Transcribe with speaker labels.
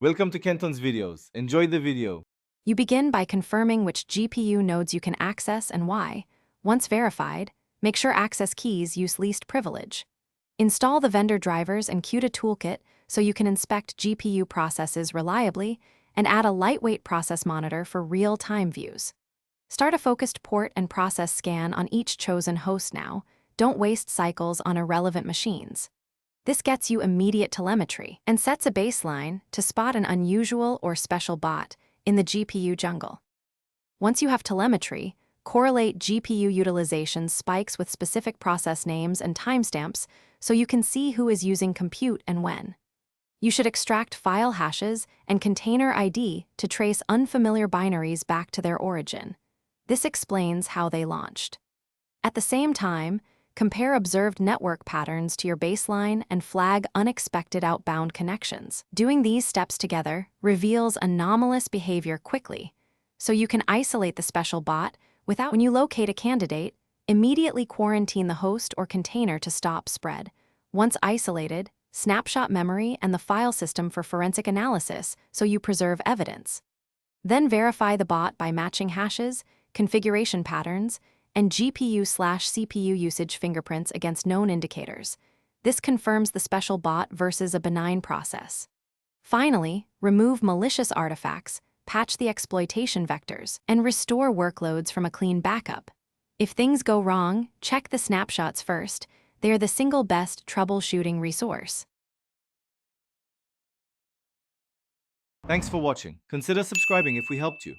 Speaker 1: Welcome to Kenton's videos. Enjoy the video.
Speaker 2: You begin by confirming which GPU nodes you can access and why. Once verified, make sure access keys use least privilege. Install the vendor drivers and CUDA toolkit so you can inspect GPU processes reliably, and add a lightweight process monitor for real-time views. Start a focused port and process scan on each chosen host now. Don't waste cycles on irrelevant machines. This gets you immediate telemetry and sets a baseline to spot an unusual or special bot in the GPU jungle. Once you have telemetry, correlate GPU utilization spikes with specific process names and timestamps so you can see who is using compute and when. You should extract file hashes and container ID to trace unfamiliar binaries back to their origin. This explains how they launched. At the same time, compare observed network patterns to your baseline and flag unexpected outbound connections. Doing these steps together reveals anomalous behavior quickly, so you can isolate the special bot without. When you locate a candidate, immediately quarantine the host or container to stop spread. Once isolated, snapshot memory and the file system for forensic analysis so you preserve evidence. Then verify the bot by matching hashes, configuration patterns, and GPU/CPU usage fingerprints against known indicators. This confirms the special bot versus a benign process. Finally, remove malicious artifacts, patch the exploitation vectors, and restore workloads from a clean backup. If things go wrong, check the snapshots first. They are the single best troubleshooting resource.
Speaker 1: Thanks for watching. Consider subscribing if we helped you.